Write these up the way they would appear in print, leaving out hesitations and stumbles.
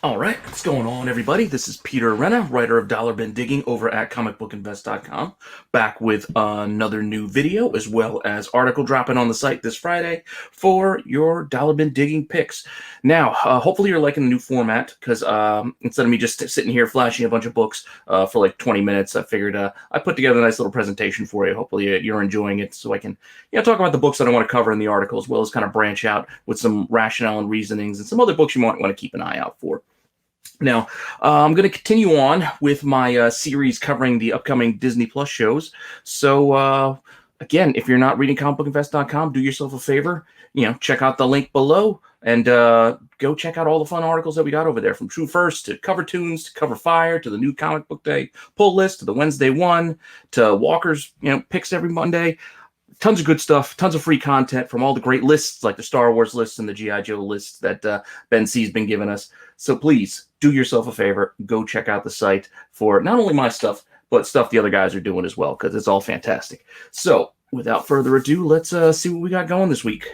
All right, what's going on, everybody? This is Peter Renna, writer of Dollar Bin Digging over at comicbookinvest.com, back with another new video as well as article dropping on the site this Friday for your Dollar Bin Digging picks. Now, hopefully you're liking the new format because instead of me just sitting here flashing a bunch of books for like 20 minutes, I figured I put together a nice little presentation for you. Hopefully you're enjoying it so I can talk about the books that I want to cover in the article as well as kind of branch out with some rationale and reasonings and some other books you might want to keep an eye out for. Now, I'm going to continue on with my series covering the upcoming Disney Plus shows. So, again, if you're not reading comicbookinvest.com, do yourself a favor. Check out the link below and go check out all the fun articles that we got over there, from True First to Cover Tunes to Cover Fire to the new Comic Book Day pull list to the Wednesday one to Walker's picks every Monday. Tons of good stuff, tons of free content from all the great lists like the Star Wars lists and the G.I. Joe lists that Ben C's been giving us. So please do yourself a favor, go check out the site for not only my stuff, but stuff the other guys are doing as well, because it's all fantastic. So without further ado, let's see what we got going this week.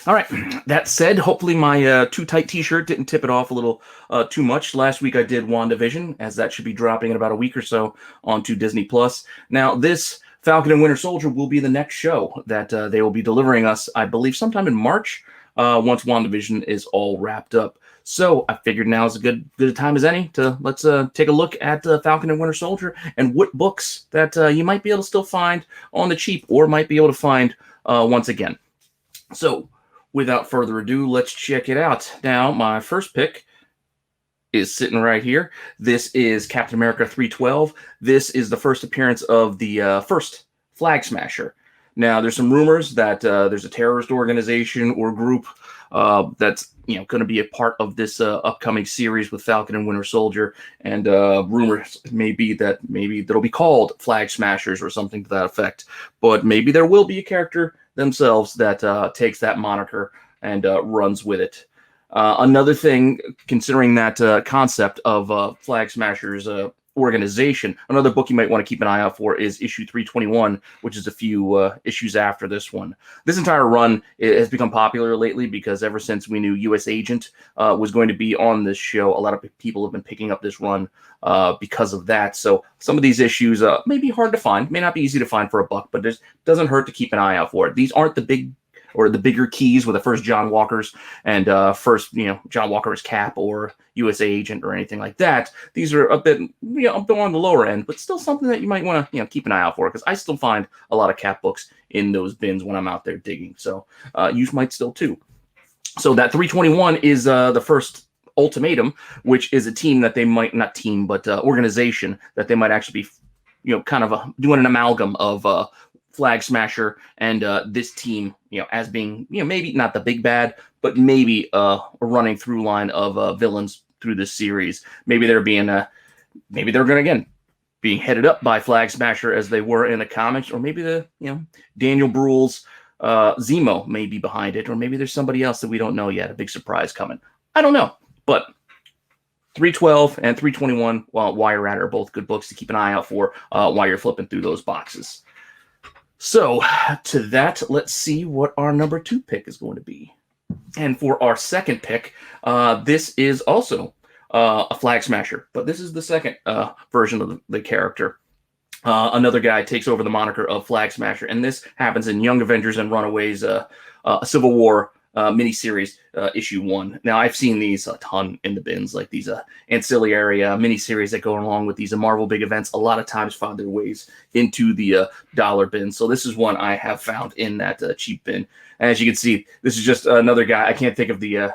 All right, that said, hopefully my too tight t-shirt didn't tip it off a little too much. Last week I did WandaVision, as that should be dropping in about a week or so onto Disney Plus. Now, this Falcon and Winter Soldier will be the next show that they will be delivering us, I believe, sometime in March, once WandaVision is all wrapped up. So I figured now is as good a time as any to let's take a look at Falcon and Winter Soldier and what books that you might be able to still find on the cheap or might be able to find once again. So, without further ado, let's check it out. Now, my first pick is sitting right here. This is Captain America 312. This is the first appearance of the first Flag Smasher. Now, there's some rumors that there's a terrorist organization or group that's going to be a part of this upcoming series with Falcon and Winter Soldier, and rumors may be that maybe they'll be called Flag Smashers or something to that effect. But maybe there will be a character themselves that takes that moniker and runs with it. Another thing, considering that concept of Flag Smashers organization, another book you might want to keep an eye out for is issue 321, which is a few issues after this one. This entire run has become popular lately because ever since we knew U.S. Agent was going to be on this show, a lot of people have been picking up this run because of that. So some of these issues may be hard to find, may not be easy to find for a buck, but it doesn't hurt to keep an eye out for it. These aren't the big or the bigger keys with the first John Walker's and first, John Walker's Cap or USA Agent or anything like that. These are a bit, up on the lower end, but still something that you might want to, keep an eye out for, because I still find a lot of Cap books in those bins when I'm out there digging. So you might still too. So that 321 is the first Ultimatum, which is a team that they might, not team, but organization that they might actually be, kind of doing an amalgam of Flag Smasher and this team, as being, maybe not the big bad, but maybe a running through line of villains through this series. Maybe they're being, maybe they're going to, again, being headed up by Flag Smasher as they were in the comics, or maybe the, Daniel Bruhl's Zemo may be behind it, or maybe there's somebody else that we don't know yet, a big surprise coming. I don't know, but 312 and 321, while you're at it, are both good books to keep an eye out for while you're flipping through those boxes. So, to that, let's see what our number 2 pick is going to be. And for our second pick, this is also a Flag Smasher, but this is the second version of the character. Another guy takes over the moniker of Flag Smasher, and this happens in Young Avengers and Runaways, Civil War miniseries, issue 1. Now, I've seen these a ton in the bins, like these ancillary miniseries that go along with these Marvel big events. A lot of times find their ways into the dollar bin. So this is one I have found in that cheap bin. And as you can see, this is just another guy. I can't think of the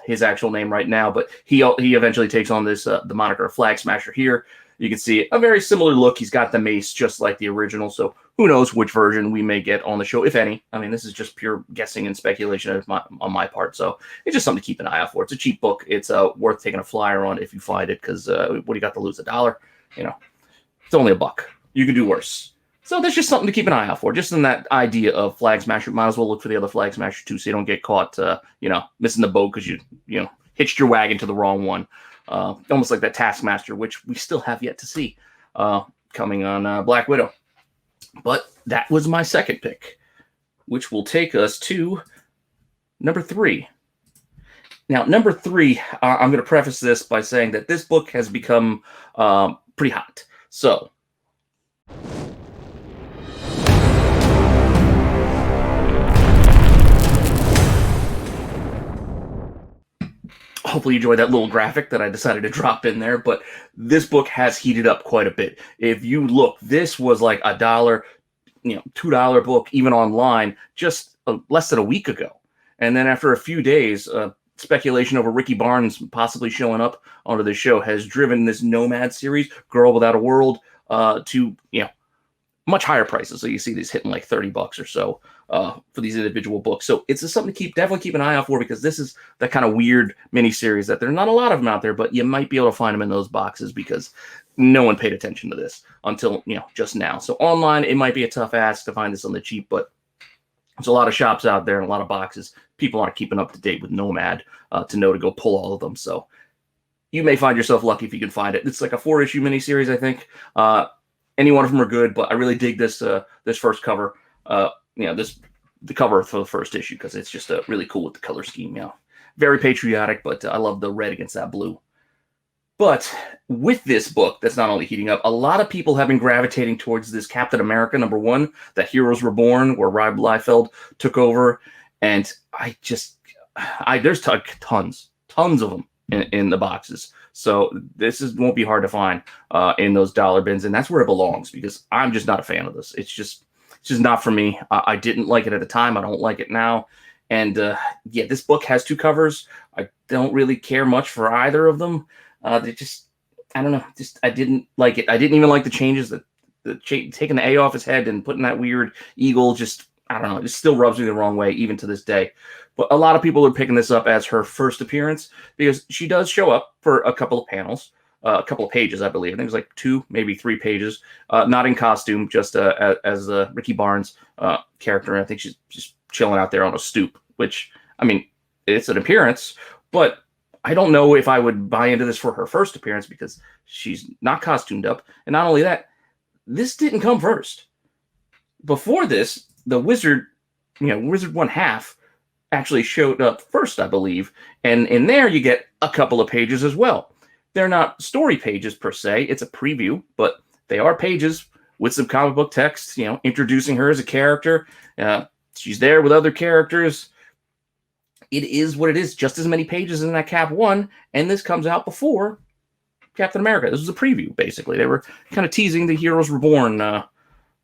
his actual name right now, but he eventually takes on this the moniker of Flag Smasher here. You can see a very similar look. He's got the mace just like the original, so who knows which version we may get on the show, if any. I mean, this is just pure guessing and speculation on my part, so it's just something to keep an eye out for. It's a cheap book. It's worth taking a flyer on if you find it, because what do you got to lose, $1? It's only $1. You could do worse. So that's just something to keep an eye out for. Just in that idea of Flag Smasher, might as well look for the other Flag Smasher too, so you don't get caught, missing the boat because you hitched your wagon to the wrong one. Almost like that Taskmaster, which we still have yet to see coming on Black Widow. But that was my second pick, which will take us to number 3. Now, number 3, I'm going to preface this by saying that this book has become pretty hot. So, hopefully you enjoyed that little graphic that I decided to drop in there, but this book has heated up quite a bit. If you look, this was like $1, $2 book, even online, just less than a week ago. And then after a few days, speculation over Rikki Barnes possibly showing up onto the show has driven this Nomad series, Girl Without a World, to much higher prices. So you see these hitting like $30 or so for these individual books. So it's just something to definitely keep an eye out for, because this is that kind of weird miniseries that there are not a lot of them out there, but you might be able to find them in those boxes because no one paid attention to this until just now. So online, it might be a tough ask to find this on the cheap, but there's a lot of shops out there and a lot of boxes. People aren't keeping up to date with Nomad to know to go pull all of them. So you may find yourself lucky if you can find it. It's like a 4-issue miniseries, I think. Any one of them are good, but I really dig this this first cover. The cover for the first issue, because it's just really cool with the color scheme. Very patriotic, but I love the red against that blue. But with this book, that's not only heating up, a lot of people have been gravitating towards this Captain America #1, that Heroes Reborn, where Rob Liefeld took over, and there's tons of them in the boxes. So this won't be hard to find in those dollar bins, and that's where it belongs, because I'm just not a fan of this. It's just not for me. I didn't like it at the time. I don't like it now. And this book has 2 covers. I don't really care much for either of them. I don't know. I didn't like it. I didn't even like the changes that taking the A off his head and putting that weird eagle. I don't know. It still rubs me the wrong way even to this day. But a lot of people are picking this up as her first appearance, because she does show up for a couple of panels, a couple of pages, I believe. I think it was like 2, maybe 3 pages, not in costume, just as a Rikki Barnes character. I think she's just chilling out there on a stoop, which, I mean, it's an appearance, but I don't know if I would buy into this for her first appearance, because she's not costumed up. And not only that, this didn't come first. Before this, the Wizard, Wizard 1/2 actually showed up first, I believe. And in there, you get a couple of pages as well. They're not story pages per se. It's a preview, but they are pages with some comic book text, introducing her as a character. She's there with other characters. It is what it is. Just as many pages in that Cap 1, and this comes out before Captain America. This was a preview, basically. They were kind of teasing the Heroes Reborn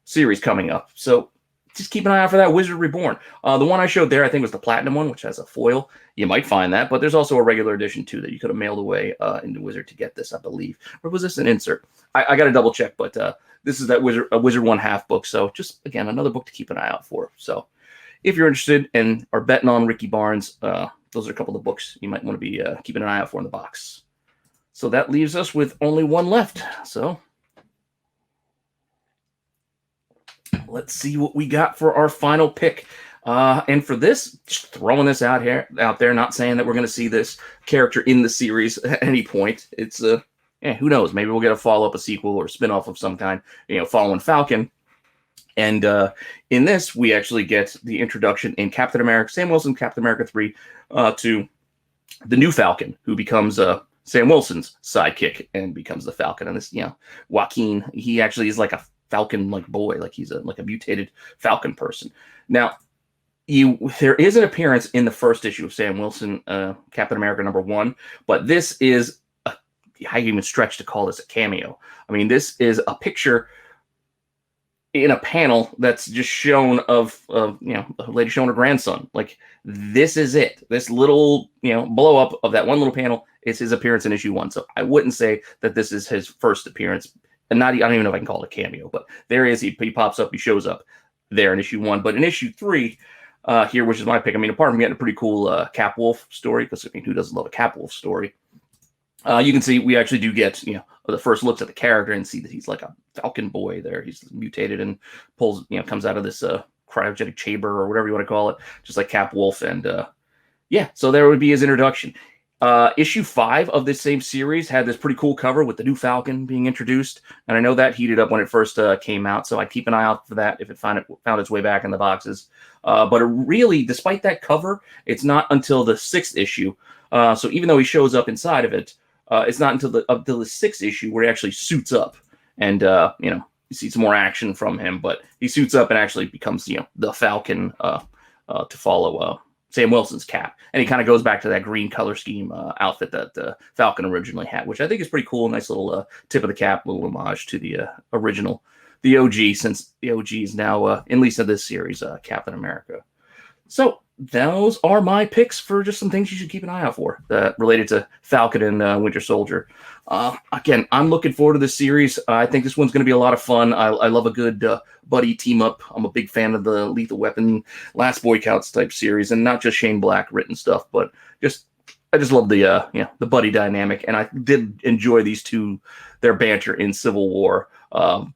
series coming up. So just keep an eye out for that Wizard Reborn. The one I showed there, I think, was the Platinum one, which has a foil. You might find that, but there's also a regular edition, too, that you could have mailed away into Wizard to get this, I believe. Or was this an insert? I got to double check, but this is that Wizard 1/2 book. So just, again, another book to keep an eye out for. So if you're interested and are betting on Rikki Barnes, those are a couple of books you might want to be keeping an eye out for in the box. So that leaves us with only one left. So let's see what we got for our final pick. And for this, just throwing this out there, not saying that we're going to see this character in the series at any point. It's who knows? Maybe we'll get a follow-up, a sequel, or spin-off of some kind, following Falcon. And in this, we actually get the introduction in Captain America, Sam Wilson, Captain America 3, to the new Falcon, who becomes Sam Wilson's sidekick and becomes the Falcon. And this, Joaquin, he actually is like a Falcon-like boy, like he's a mutated Falcon person. Now, there is an appearance in the first issue of Sam Wilson, Captain America #1, but this is, I even stretch to call this a cameo. I mean, this is a picture in a panel that's just shown of a lady showing her grandson. Like, this is it. This little, blow up of that one little panel is his appearance in issue 1. So I wouldn't say that this is his first appearance. And I don't even know if I can call it a cameo, but there he is. He pops up, he shows up there in issue 1. But in issue 3, here, which is my pick, I mean, apart from getting a pretty cool Cap Wolf story, because who doesn't love a Cap Wolf story? You can see we actually do get, the first looks at the character and see that he's like a Falcon boy there. He's mutated and pulls, comes out of this cryogenic chamber or whatever you want to call it, just like Cap Wolf. And so there would be his introduction. Issue 5 of this same series had this pretty cool cover with the new Falcon being introduced, and I know that heated up when it first came out, so I keep an eye out for that if it found its way back in the boxes. But it really, despite that cover, it's not until the 6th issue. So even though he shows up inside of it, it's not until the 6th issue where he actually suits up, and you see some more action from him. But he suits up and actually becomes the Falcon to follow Sam Wilson's cap, and he kind of goes back to that green color scheme outfit that Falcon originally had, which I think is pretty cool. Nice little tip of the cap, little homage to the original, the OG, since the OG is now, at least in this series, Captain America. So those are my picks for just some things you should keep an eye out for related to Falcon and Winter Soldier. Again, I'm looking forward to this series. I think this one's going to be a lot of fun. I love a good buddy team up. I'm a big fan of the Lethal Weapon, Last Boy Scouts type series, and not just Shane Black written stuff, but I just love the buddy dynamic, and I did enjoy these two, their banter in Civil War,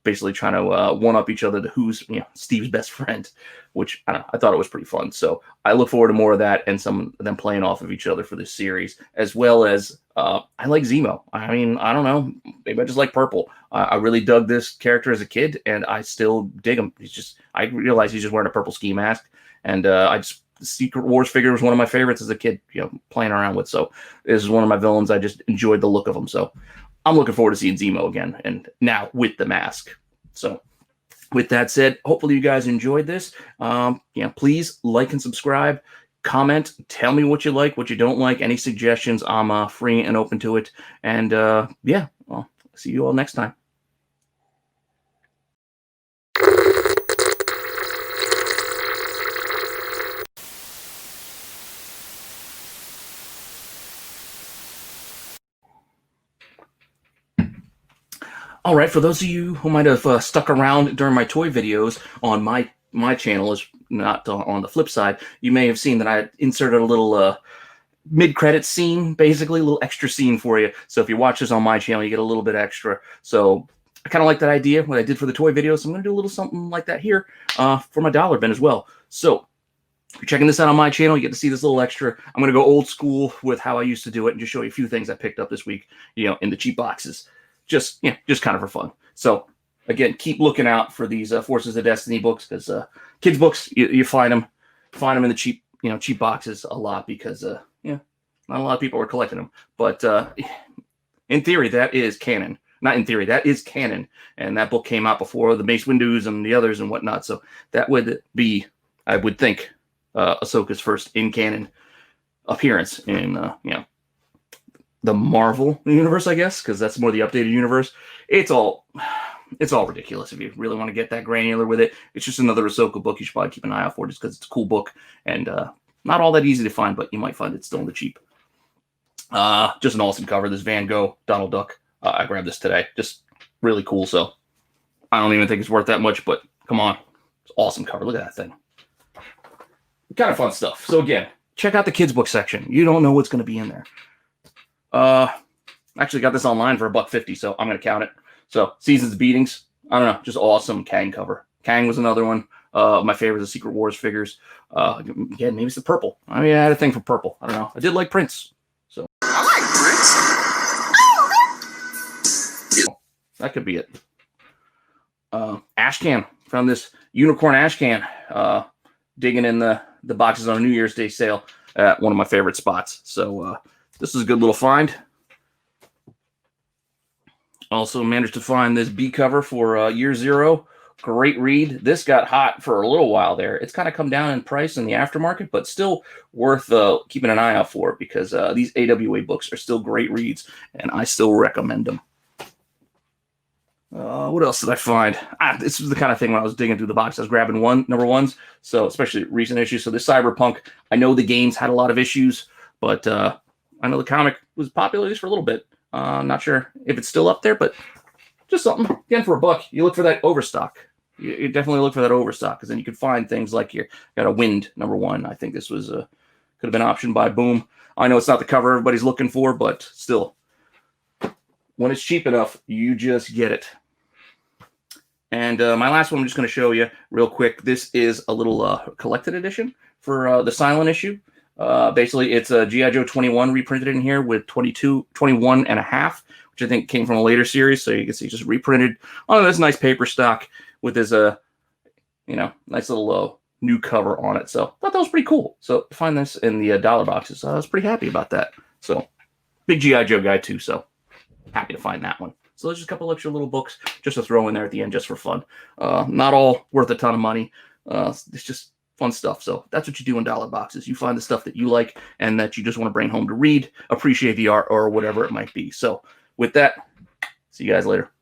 basically trying to one up each other to who's Steve's best friend, which I thought it was pretty fun. So I look forward to more of that and some of them playing off of each other for this series, as well as I like Zemo. I mean, I don't know, maybe I just like purple. I really dug this character as a kid, and I still dig him. I realize he's just wearing a purple ski mask, and the Secret Wars figure was one of my favorites as a kid, playing around with. So this is one of my villains. I just enjoyed the look of him. So I'm looking forward to seeing Zemo again, and now with the mask. So with that said, hopefully you guys enjoyed this. Please like and subscribe, comment, tell me what you like, what you don't like, any suggestions. I'm free and open to it. And well, see you all next time. All right, for those of you who might have stuck around during my toy videos on my channel, is not on the flip side, you may have seen that I inserted a little mid-credits scene, basically a little extra scene for you. So if you watch this on my channel, you get a little bit extra. So I kind of like that idea, what I did for the toy video. So I'm going to do a little something like that here for my dollar bin as well. So if you're checking this out on my channel, you get to see this little extra. I'm going to go old school with how I used to do it and just show you a few things I picked up this week, in the cheap boxes. Just kind of for fun. So again, keep looking out for these Forces of Destiny books, because kids books, you find them in the cheap boxes a lot, because not a lot of people are collecting them. But in theory, that is canon. Not in theory, that is canon. And that book came out before the Mace Windows and the others and whatnot. So that would be, I would think, Ahsoka's first in canon appearance in the Marvel universe, I guess, because that's more the updated universe. It's all ridiculous if you really want to get that granular with it. It's just another Ahsoka book you should probably keep an eye out for, just because it's a cool book and not all that easy to find, but you might find it still in the cheap. Just an awesome cover. This Van Gogh Donald Duck. I grabbed this today. Just really cool. So I don't even think it's worth that much, but come on, it's an awesome cover. Look at that thing. Kind of fun stuff. So again, check out the kids book section. You don't know what's going to be in there. Actually got this online for $1.50, so I'm going to count it. So Seasons Beatings, I don't know, just awesome Kang cover. Kang was another one. My favorite is the Secret Wars figures. Again, maybe it's the purple. I mean, I had a thing for purple. I don't know. I did like Prince. So I like Prince. That could be it. Ashcan. Found this unicorn Ashcan digging in the boxes on a New Year's Day sale at one of my favorite spots. So this is a good little find. Also managed to find this B cover for Year Zero. Great read. This got hot for a little while there. It's kind of come down in price in the aftermarket, but still worth keeping an eye out for, because these AWA books are still great reads, and I still recommend them. What else did I find? This was the kind of thing when I was digging through the box, I was grabbing number ones, so especially recent issues. So this Cyberpunk, I know the games had a lot of issues, but I know the comic was popular just for a little bit. I'm not sure if it's still up there, but just something. Again, for $1, you look for that overstock. You definitely look for that overstock, because then you can find things like you got a Wind #1. I think this was could have been optioned by Boom. I know it's not the cover everybody's looking for, but still, when it's cheap enough, you just get it. And my last one I'm just going to show you real quick. This is a little collected edition for the silent issue. Basically, it's a G.I. Joe 21 reprinted in here with 21 and a half, which I think came from a later series. So you can see just reprinted on this nice paper stock with his, nice little new cover on it. So I thought that was pretty cool. So to find this in the dollar boxes, I was pretty happy about that. So big G.I. Joe guy too. So happy to find that one. So there's just a couple extra little books just to throw in there at the end just for fun. Not all worth a ton of money. It's just fun stuff. So that's what you do in dollar boxes. You find the stuff that you like and that you just want to bring home to read, appreciate the art, or whatever it might be. So with that, see you guys later.